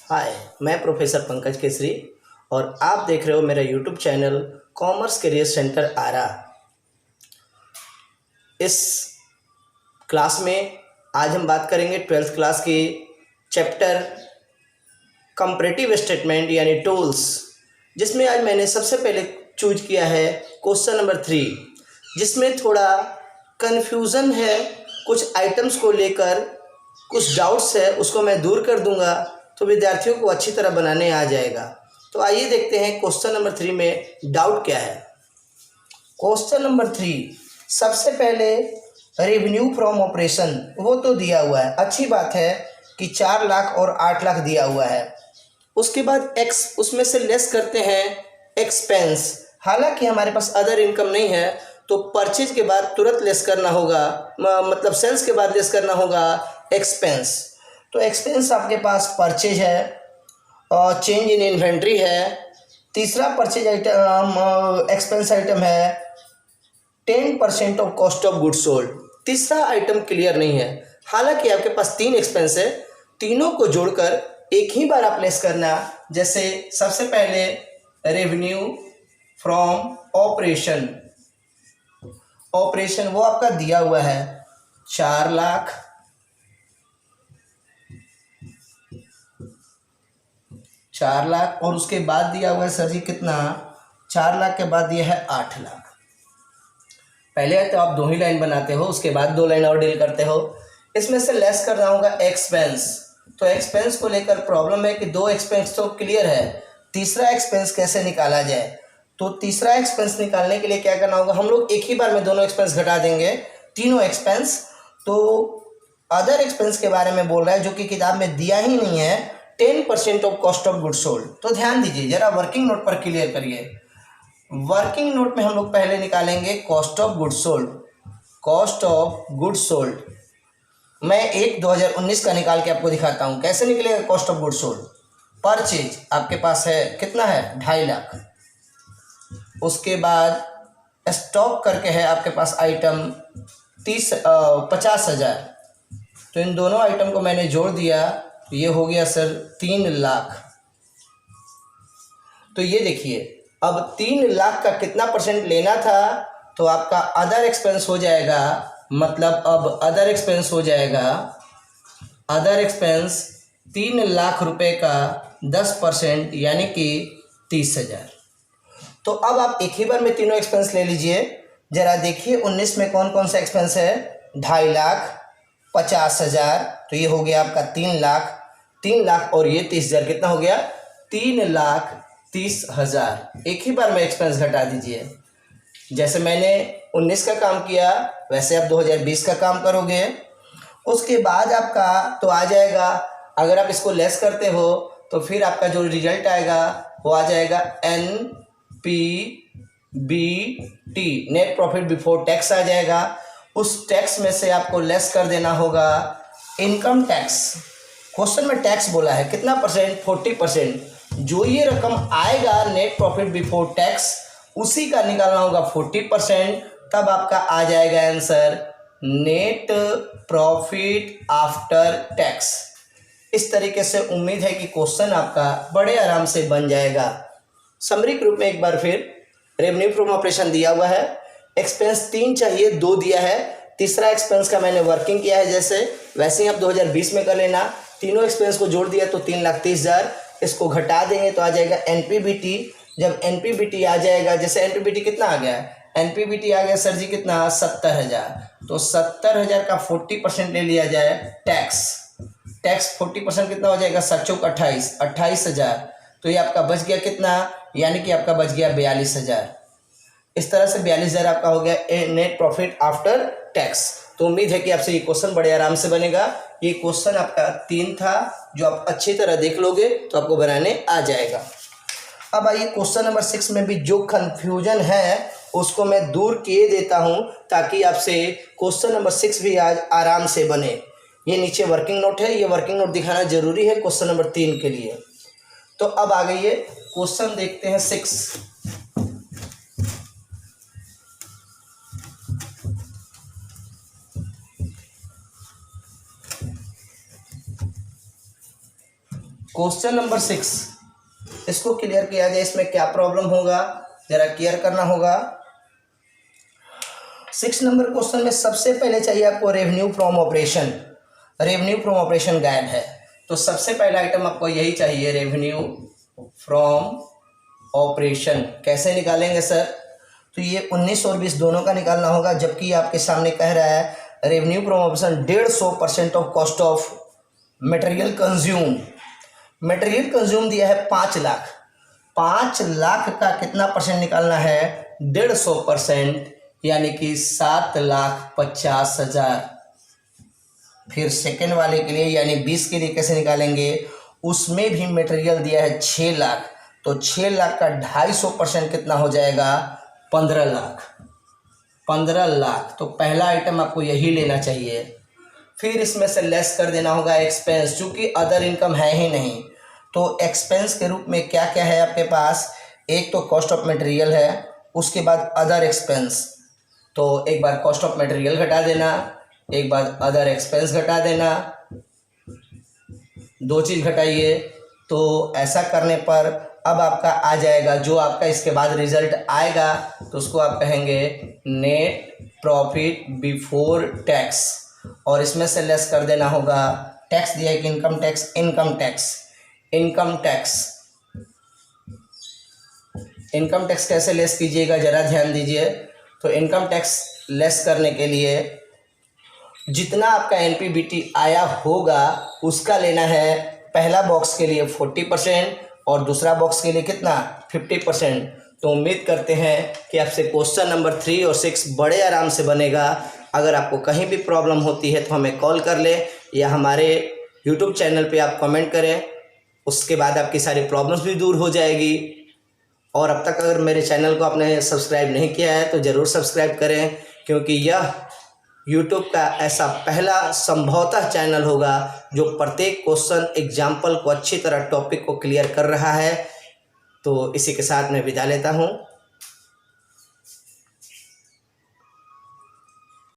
हाय, मैं प्रोफेसर पंकज केसरी और आप देख रहे हो मेरा YouTube channel commerce career centre Ara. इस क्लास में आज हम बात करेंगे 12th क्लास की चैप्टर कंपैरेटिव स्टेटमेंट यानी टूल्स, जिसमें आज मैंने सबसे पहले चूज किया है क्वेश्चन नंबर 3, जिसमें थोड़ा कन्फ्यूज़न है। कुछ आइटम्स को लेकर कुछ डाउट्स है, उसको मैं दूर कर दूंगा तो विद्यार्थियों को अच्छी तरह बनाने आ जाएगा। तो आइए देखते हैं क्वेश्चन नंबर 3 में डाउट क्या है। क्वेश्चन नंबर 3, सबसे पहले रेवेन्यू फ्रॉम ऑपरेशन वो तो दिया हुआ है, अच्छी बात है कि 4 लाख और 8 लाख दिया हुआ है। उसके बाद एक्स उसमें से लेस करते हैं एक्सपेंस। हालांकि हमारे पास अदर इनकम नहीं है तो परचेज के बाद तुरंत लेस करना होगा, मतलब सेल्स के बाद लेस करना होगा एक्सपेंस। तो एक्सपेंस आपके पास परचेज है और चेंज इन इन्वेंट्री है। तीसरा परचेज आइटम एक्सपेंस आइटम है 10% of cost of goods sold. तीसरा आइटम क्लियर नहीं है। हालांकि आपके पास 3 एक्सपेंस है, तीनों को जोड़कर एक ही बार आप लेस करना। जैसे सबसे पहले रेवेन्यू फ्रॉम ऑपरेशन, ऑपरेशन वो आपका दिया हुआ है 4 लाख, 4 लाख और उसके बाद दिया हुआ है सर जी कितना, 4 लाख के बाद दिया है 8 लाख। पहले तो आप 2 ही लाइन बनाते हो, उसके बाद 2 लाइन और डील करते हो। इसमें से लेस करना होगा एक्सपेंस। तो एक्सपेंस को लेकर प्रॉब्लम है कि 2 एक्सपेंस तो क्लियर है, तीसरा एक्सपेंस कैसे निकाला जाए। तो तीसरा एक्सपेंस निकालने के लिए क्या करना होगा, हम लोग एक ही बार में दोनों एक्सपेंस घटा देंगे, तीनों एक्सपेंस। तो अदर एक्सपेंस के बारे में बोल रहा है जो कि किताब में दिया ही नहीं है, 10% of cost of goods sold. तो ध्यान दीजिए जरा, वर्किंग नोट पर क्लियर करिए। वर्किंग नोट में हम लोग पहले निकालेंगे cost of goods sold. Cost of goods sold मैं 2019 का निकाल के आपको दिखाता हूँ कैसे निकलेगा cost of goods sold. Purchase आपके पास है कितना है 2.5 लाख। उसके बाद स्टॉक करके है आपके पास आइटम 50,000। तो इन दोनों आइटम को मैंने जोड़ दिया तो ये हो गया सर 3 लाख। तो ये देखिए, अब 3 लाख का कितना परसेंट लेना था, तो आपका अदर एक्सपेंस हो जाएगा, मतलब अब अदर एक्सपेंस हो जाएगा, अदर एक्सपेंस 3 लाख रुपए का 10% यानी कि 30,000। तो अब आप एक ही बार में तीनों एक्सपेंस ले लीजिए। जरा देखिए 19 में कौन कौन सा एक्सपेंस है, 2.5 लाख, 50,000, तो ये हो गया आपका 3 लाख, 3 लाख और ये 30,000 कितना हो गया 3,30,000। एक ही बार में एक्सपेंस घटा दीजिए। जैसे मैंने 19 का काम किया वैसे आप 2020 का काम करोगे। उसके बाद आपका तो आ जाएगा, अगर आप इसको लेस करते हो तो फिर आपका जो रिजल्ट आएगा वो आ जाएगा NPBT, net profit before tax आ जाएगा। उस टैक्स में से आपको लेस कर देना होगा इनकम टैक्स। क्वेश्चन में टैक्स बोला है कितना परसेंट, 40%। जो ये रकम आएगा नेट प्रॉफिट बिफोर टैक्स उसी का निकालना होगा 40%, तब आपका आ जाएगा answer net profit after tax. इस तरीके से उम्मीद है कि क्वेश्चन आपका बड़े आराम से बन जाएगा। समरी के रूप में एक बार फिर, रेवेन्यू फ्रॉम ऑपरेशन दिया हुआ है, एक्सपेंस 3 चाहिए, 2 दिया है, तीसरा एक्सपेंस का मैंने वर्किंग किया है जैसे वैसे ही आप 2020 में कर लेना। तीनों एक्सपेंस को जोड़ दिया तो 3,30,000, इसको घटा देंगे तो आ जाएगा NPBT। जब NPBT आ जाएगा, जैसे NPBT कितना आ गया, NPBT आ गया सर जी कितना 70,000। तो 70,000 का 40% ले लिया जाए टैक्स। टैक्स 40% कितना हो जाएगा, 7 चौक 28, 28,000। तो ये आपका बच गया कितना, यानी कि आपका बच गया 42,000। इस तरह से 42,000 आपका हो गया नेट प्रॉफिट आफ्टर टैक्स। तो उम्मीद है कि आपसे ये क्वेश्चन बड़े आराम से बनेगा। ये क्वेश्चन आपका 3 था, जो आप अच्छी तरह देख लोगे तो आपको बनाने आ जाएगा। अब आइए क्वेश्चन नंबर 6 में भी जो कन्फ्यूजन है उसको मैं दूर किए देता हूं ताकि आपसे क्वेश्चन नंबर 6 भी आज आराम से बने। ये नीचे वर्किंग नोट है, ये वर्किंग नोट दिखाना जरूरी है क्वेश्चन नंबर 3 के लिए। तो अब आ गई है क्वेश्चन, देखते हैं 6। क्वेश्चन नंबर 6, इसको क्लियर किया जाए, इसमें क्या प्रॉब्लम होगा जरा क्लियर करना होगा। 6 नंबर क्वेश्चन में सबसे पहले चाहिए आपको revenue from operation. Revenue from operation गायब है, तो सबसे पहला आइटम आपको यही चाहिए, रेवेन्यू फ्रॉम ऑपरेशन। कैसे निकालेंगे सर? तो ये 19 और 20 दोनों का निकालना होगा, जबकि आपके सामने कह रहा है revenue from operation 150% of cost of material consume. Material consume दिया है 5 लाख। 5 लाख का कितना परसेंट निकालना है? 150%, यानी कि 7,50,000। फिर सेकेंड वाले के लिए यानी 20 के लिए कैसे निकालेंगे? उसमें भी मटेरियल दिया है 6 लाख, तो 6 लाख का 250% कितना हो जाएगा? 15 लाख। 15 लाख, तो पहला आइटम आपको यही लेना चाहिए। फिर इसमें से लेस कर देना होगा एक्सपेंस, चूँकि अदर इनकम है ही नहीं, तो एक्सपेंस के रूप में क्या क्या है आपके पास? एक तो कॉस्ट ऑफ मटेरियल है, उसके बाद अदर एक्सपेंस। तो एक बार कॉस्ट ऑफ मटेरियल घटा देना, एक बार अदर एक्सपेंस घटा देना, 2 चीज़ घटाइए। तो ऐसा करने पर अब आपका आ जाएगा, जो आपका इसके बाद रिजल्ट आएगा तो उसको आप कहेंगे नेट प्रॉफिट बिफोर टैक्स, और इसमें से लेस कर देना होगा टैक्स दिया है कि income tax. Income tax, income tax, income tax कैसे लेस कीजिएगा जरा ध्यान दीजिए। तो इनकम टैक्स लेस करने के लिए जितना आपका एनपीबीटी आया होगा उसका लेना है, पहला बॉक्स के लिए 40% और दूसरा बॉक्स के लिए कितना? 50%। तो उम्मीद करते हैं कि आपसे क्वेश्चन नंबर 3 और 6 बड़े आराम से बनेगा। अगर आपको कहीं भी प्रॉब्लम होती है तो हमें कॉल कर लें या हमारे यूट्यूब चैनल पे आप कमेंट करें, उसके बाद आपकी सारी प्रॉब्लम्स भी दूर हो जाएगी। और अब तक अगर मेरे चैनल को आपने सब्सक्राइब नहीं किया है तो ज़रूर सब्सक्राइब करें, क्योंकि यह यूट्यूब का ऐसा पहला संभवतः चैनल होगा जो प्रत्येक क्वेश्चन एग्जाम्पल को अच्छी तरह टॉपिक को क्लियर कर रहा है। तो इसी के साथ मैं विदा लेता हूँ।